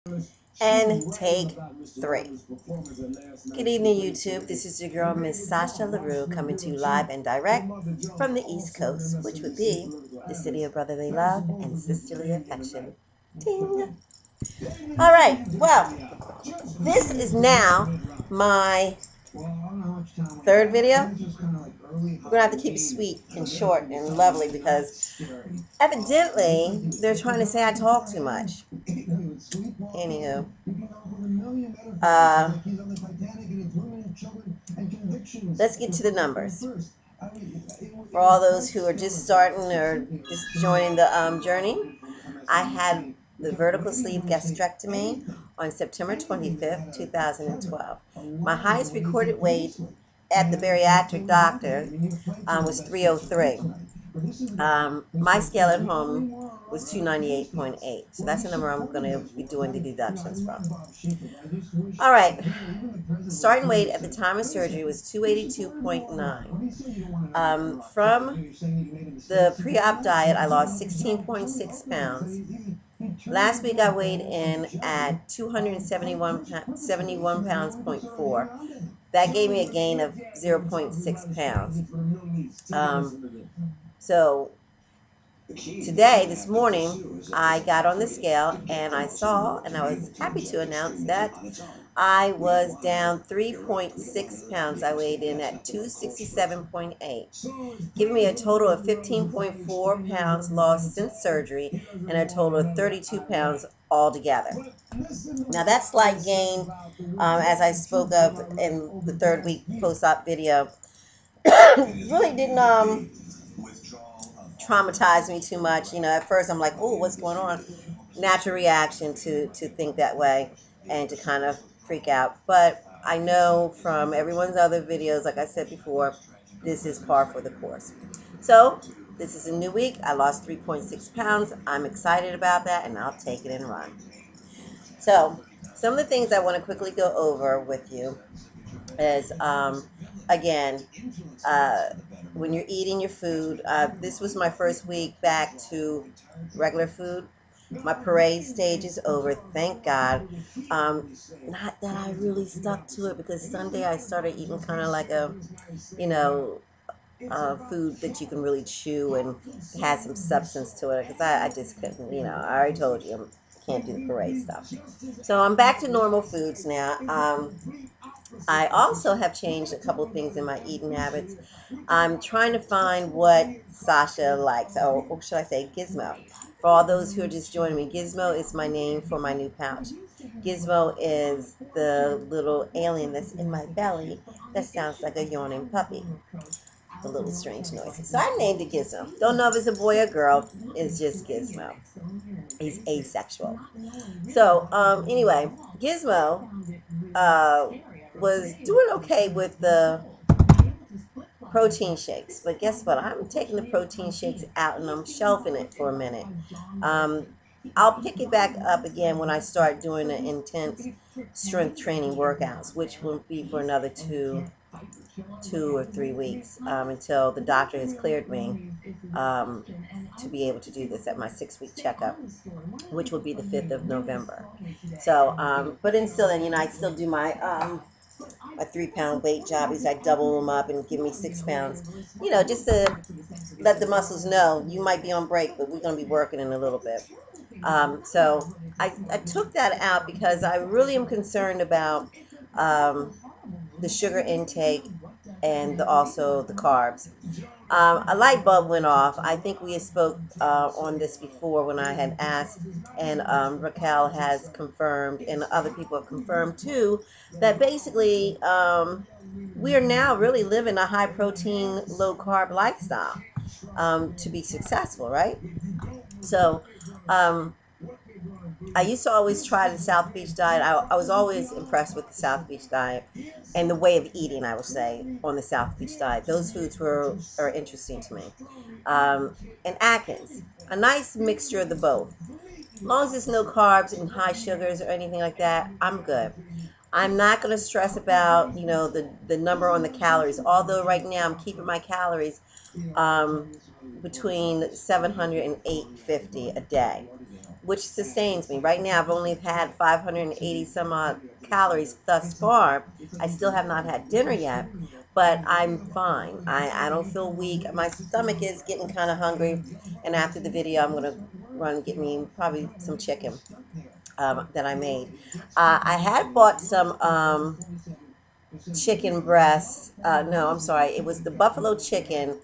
And take 3. Good evening, YouTube. This is your girl, Miss Sasha LaRue, coming to you live and direct from the East Coast, which would be the city of brotherly love and sisterly affection. Ding! All right, well, this is now my 3rd video. We're going to have to keep it sweet and short and lovely because evidently they're trying to say I talk too much. Anywho, let's get to the numbers. For all those who are just starting or just joining the journey, I had the vertical sleeve gastrectomy on September 25th, 2012. My highest recorded weight at the bariatric doctor was 303. My scale at home was 298.8. So that's the number I'm going to be doing the deductions from. All right. Starting weight at the time of surgery was 282.9. From the pre-op diet, I lost 16.6 pounds. Last week I weighed in at 271 pounds, 0.4. That gave me a gain of 0.6 pounds. So today, this morning, I got on the scale and I saw, and I was happy to announce that I was down 3.6 pounds. I weighed in at 267.8, giving me a total of 15.4 pounds lost since surgery and a total of 32 pounds altogether. Now, that slight gain, as I spoke of in the 3rd week post-op video, really didn't traumatize me too much. You know, at first I'm like, oh, what's going on? Natural reaction to think that way and to kind of freak out. But I know from everyone's other videos, like I said before, this is par for the course. So this is a new week. I lost 3.6 pounds. I'm excited about that, and I'll take it and run. So some of the things I want to quickly go over with you is, again, when you're eating your food, this was my first week back to regular food. My parade stage is over, thank God. Not that I really stuck to it, because Sunday I started eating kind of like a, food that you can really chew and has some substance to it, because I just couldn't, I already told you, I can't do the parade stuff. So I'm back to normal foods now. I also have changed a couple of things in my eating habits. I'm trying to find what Sasha likes, or should I say Gizmo. For all those who are just joining me, Gizmo is my name for my new pouch. Gizmo is the little alien that's in my belly that sounds like a yawning puppy. A little strange noises. So I named it Gizmo. Don't know if it's a boy or girl. It's just Gizmo. He's asexual. So anyway, Gizmo was doing okay with the protein shakes, but guess what? I'm taking the protein shakes out and I'm shelving it for a minute. I'll pick it back up again when I start doing the intense strength training workouts, which will be for another two or 3 weeks, until the doctor has cleared me to be able to do this at my 6-week checkup, which will be the 5th of November. So, but until then, I still do my 3-pound weight jobbies. I double them up and give me 6 pounds, just to let the muscles know you might be on break, but we're going to be working in a little bit. So I took that out because I really am concerned about the sugar intake and also the carbs. A light bulb went off. I think we had spoke on this before when I had asked, and Raquel has confirmed, and other people have confirmed too, that basically we are now really living a high protein, low carb lifestyle to be successful, right? So I used to always try the South Beach diet. I was always impressed with the South Beach diet and the way of eating, I would say, on the South Beach diet. Those foods are interesting to me. And Atkins, a nice mixture of the both. As long as there's no carbs and high sugars or anything like that, I'm good. I'm not going to stress about, the number on the calories, although right now I'm keeping my calories between 700 and 850 a day. which sustains me. Right now, I've only had 580 some odd calories thus far. I still have not had dinner yet, but I'm fine. I don't feel weak. My stomach is getting kind of hungry, and after the video, I'm going to run and get me probably some chicken that I made. I had bought some chicken breasts. No, I'm sorry. It was the buffalo chicken,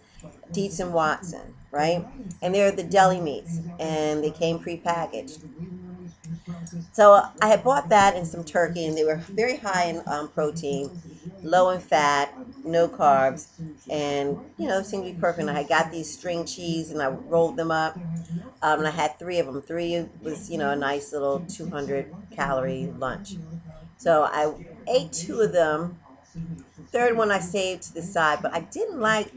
Dietz and Watson, right? And they're the deli meats, and they came prepackaged. So I had bought that and some turkey, and they were very high in protein, low in fat, no carbs, and seemed to be perfect. And I had got these string cheese, and I rolled them up, and I had three of them. Three was a nice little 200 calorie lunch. So I ate two of them. Third one I saved to the side, but I didn't like.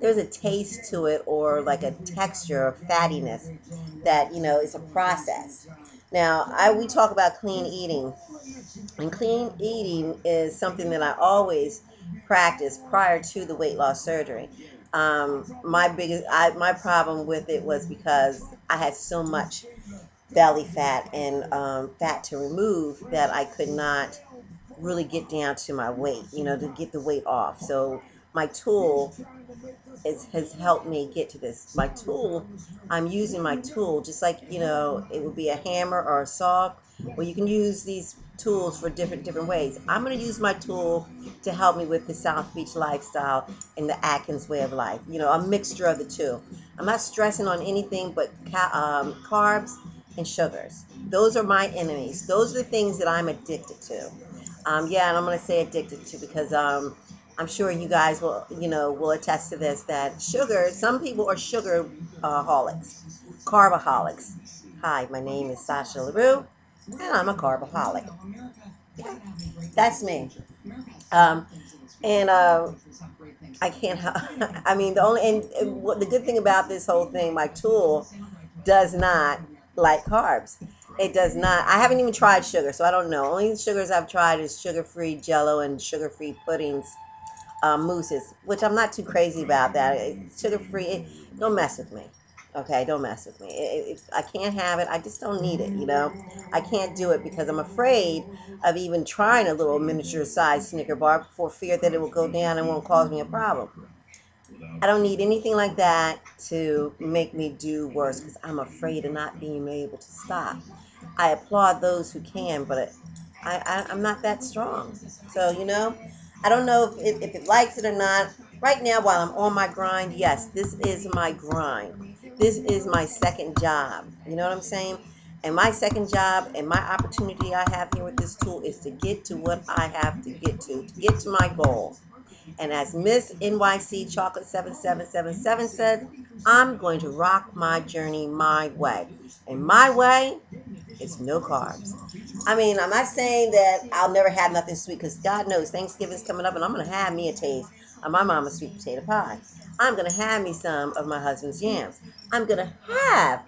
There's a taste to it, or like a texture or fattiness that is a process. Now, we talk about clean eating, and clean eating is something that I always practiced prior to the weight loss surgery. My problem with it was because I had so much belly fat and fat to remove that I could not really get down to my weight, to get the weight off. So my tool has helped me get to this. I'm using my tool just like, it would be a hammer or a saw. Well, you can use these tools for different ways. I'm going to use my tool to help me with the South Beach lifestyle and the Atkins way of life. A mixture of the two. I'm not stressing on anything but carbs and sugars. Those are my enemies. Those are the things that I'm addicted to. Yeah, and I'm going to say addicted to because I'm sure you guys will attest to this, that sugar, some people are sugar holics, carbaholics. Hi, my name is Sasha LaRue, and I'm a carbaholic. Yeah, that's me. Um, and I can't, I mean, the good thing about this whole thing, my tool does not like carbs. It does not. I haven't even tried sugar, so I don't know. Only sugars I've tried is sugar-free Jello and sugar-free puddings, mousses, which I'm not too crazy about that. Sugar-free, don't mess with me. Okay, don't mess with me. I can't have it. I just don't need it. I can't do it because I'm afraid of even trying a little miniature-sized Snicker bar for fear that it will go down and won't cause me a problem. I don't need anything like that to make me do worse because I'm afraid of not being able to stop. I applaud those who can, but I'm not that strong. So, I don't know if it likes it or not. Right now, while I'm on my grind, yes, this is my grind. This is my second job. You know what I'm saying? And my second job and my opportunity I have here with this tool is to get to what I have to get to my goal. And as Miss NYC Chocolate 7777 said, I'm going to rock my journey my way. And my way is no carbs. I mean, I'm not saying that I'll never have nothing sweet because God knows Thanksgiving's coming up and I'm going to have me a taste of my mama's sweet potato pie. I'm going to have me some of my husband's yams. I'm going to have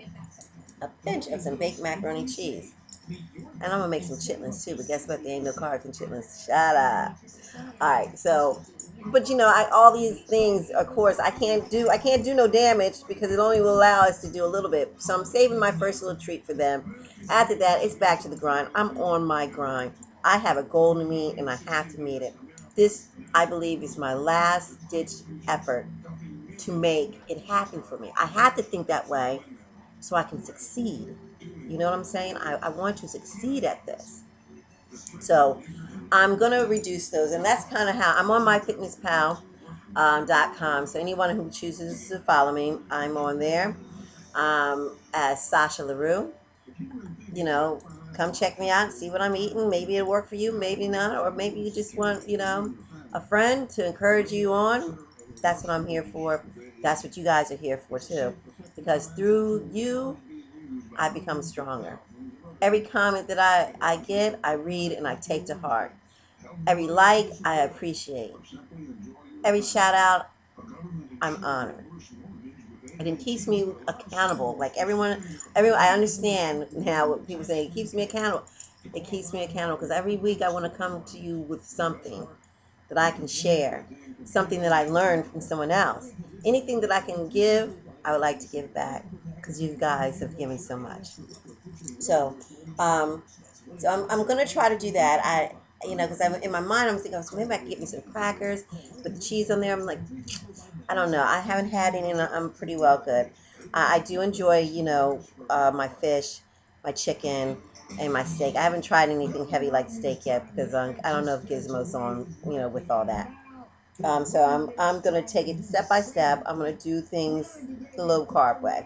a pinch of some baked macaroni cheese. And I'm going to make some chitlins too, but guess what? There ain't no carbs in chitlins. Shut up. All right, so, but all these things, of course, I can't do no damage because it only will allow us to do a little bit. So I'm saving my first little treat for them. After that, it's back to the grind. I'm on my grind. I have a goal to meet, and I have to meet it. This, I believe, is my last ditch effort to make it happen for me. I have to think that way so I can succeed. You know what I'm saying? I want to succeed at this. So I'm going to reduce those. And that's kind of how I'm on myfitnesspal.com. So anyone who chooses to follow me, I'm on there as Sasha LaRue. Come check me out, see what I'm eating. Maybe it'll work for you, maybe not. Or maybe you just want, a friend to encourage you on. That's what I'm here for. That's what you guys are here for too. Because through you, I become stronger. Every comment that I get, I read and I take to heart. Every like, I appreciate. Every shout out, I'm honored. And it keeps me accountable. Like everyone, I understand now what people say. It keeps me accountable. It keeps me accountable because every week I want to come to you with something that I can share, something that I learned from someone else. Anything that I can give, I would like to give back because you guys have given so much. So, um, I'm gonna try to do that. Because I'm in my mind, I'm thinking, so maybe I can get me some crackers with the cheese on there. I'm like, I don't know. I haven't had any, and I'm pretty well good. I do enjoy, my fish, my chicken, and my steak. I haven't tried anything heavy like steak yet because I don't know if Gizmo's on, with all that. So I'm gonna take it step by step. I'm gonna do things the low carb way,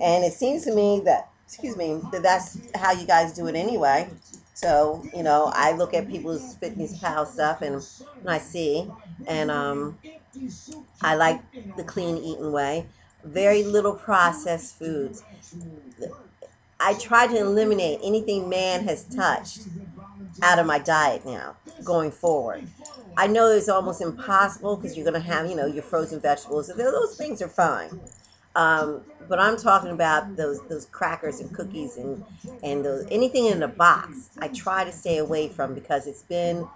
and it seems to me that, excuse me, that's how you guys do it anyway. So I look at people's fitness pal stuff, and I see, and I like the clean eating way. Very little processed foods. I try to eliminate anything man has touched out of my diet now going forward. I know it's almost impossible because you're going to have, your frozen vegetables. Those things are fine. But I'm talking about those crackers and cookies and those anything in a box. I try to stay away from because it's been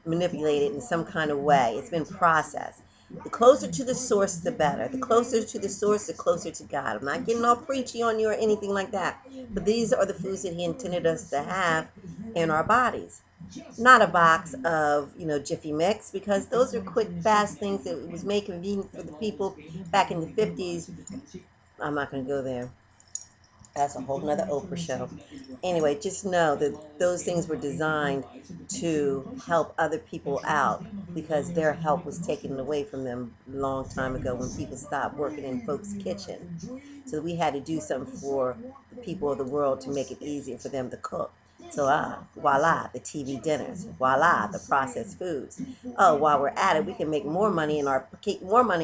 manipulated in some kind of way. It's been processed. The closer to the source, the better. The closer to the source, the closer to God. I'm not getting all preachy on you or anything like that. But these are the foods that He intended us to have in our bodies. Not a box of, Jiffy Mix, because those are quick, fast things that was made convenient for the people back in the 50s. I'm not going to go there. That's a whole nother Oprah show. Anyway, just know that those things were designed to help other people out because their help was taken away from them a long time ago when people stopped working in folks' kitchen. So we had to do something for the people of the world to make it easier for them to cook. So voila, the TV dinners, voila, the processed foods. Oh, while we're at it, we can make keep more money in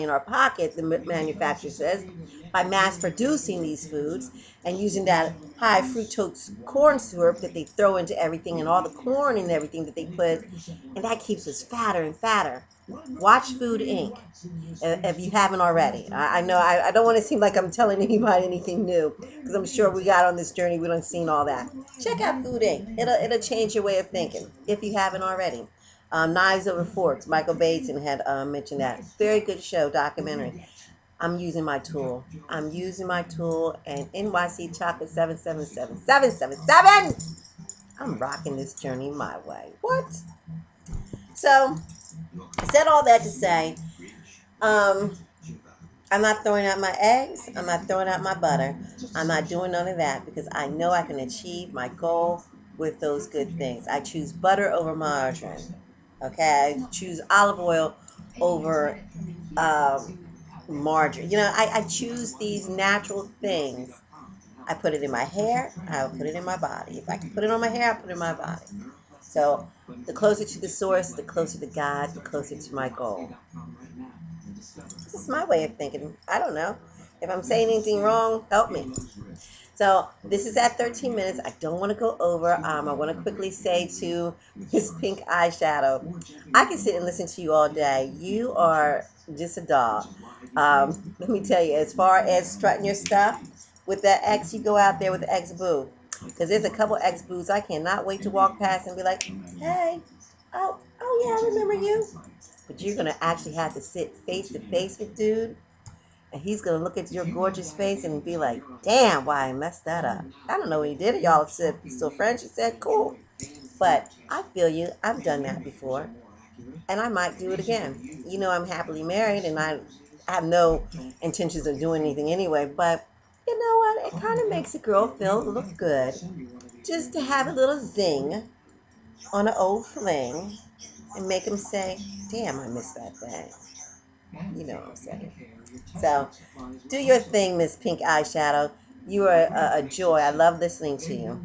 our pocket. The manufacturer says by mass producing these foods and using that high fructose corn syrup that they throw into everything and all the corn and everything that they put, and that keeps us fatter and fatter. Watch Food Inc. If you haven't already. I know I don't want to seem like I'm telling anybody anything new because I'm sure we got on this journey. We done seen all that. Check out Food Inc. It'll change your way of thinking if you haven't already. Knives Over Forks. Michael Bateson had mentioned that. Very good show, documentary. I'm using my tool. And NYC Chocolate 777. I'm rocking this journey my way. What? So, I said all that to say, um, I'm not throwing out my eggs. I'm not throwing out my butter. I'm not doing none of that because I know I can achieve my goal with those good things. I choose butter over margarine. Okay, I choose olive oil over margarine. I choose these natural things. I put it in my hair. I'll put it in my body. If I can put it on my hair, I'll put it in my body. So the closer to the source, the closer to God, the closer to my goal. This is my way of thinking. I don't know. If I'm saying anything wrong, help me. So this is at 13 minutes. I don't want to go over. I want to quickly say to Miss Pink Eyeshadow, I can sit and listen to you all day. You are just a doll. Let me tell you, as far as strutting your stuff with that ex, you go out there with the ex-boo. Because there's a couple ex-boos I cannot wait to walk past and be like, hey, oh yeah, I remember you. But you're going to actually have to sit face to face with dude. And he's going to look at your gorgeous face and be like, damn, why I messed that up. I don't know what he did. Y'all said, still friends? You said, cool. But I feel you. I've done that before. And I might do it again. I'm happily married and I have no intentions of doing anything anyway. But you know what? It kind of makes a girl look good. Just to have a little zing on an old fling and make him say, damn, I missed that thing. You know what I'm saying. So, do your thing, Miss Pink Eyeshadow. You are a joy. I love listening to you.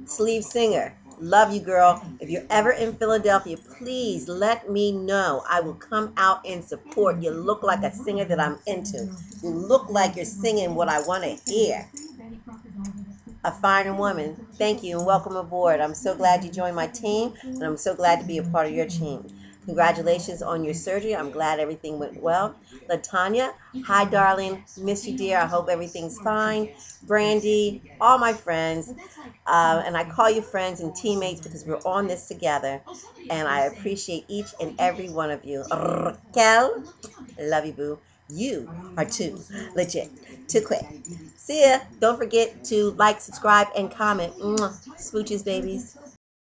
Sleeve Singer, love you, girl. If you're ever in Philadelphia, please let me know. I will come out and support. You look like a singer that I'm into. You look like you're singing what I want to hear. A fine woman. Thank you and welcome aboard. I'm so glad you joined my team, and I'm so glad to be a part of your team. Congratulations on your surgery. I'm glad everything went well. LaTanya, hi, darling. Miss you, dear. I hope everything's fine. Brandy, all my friends. And I call you friends and teammates because we're on this together. And I appreciate each and every one of you. Raquel, love you, boo. You are too legit, too quick. See ya. Don't forget to like, subscribe, and comment. Mwah. Smooches, babies.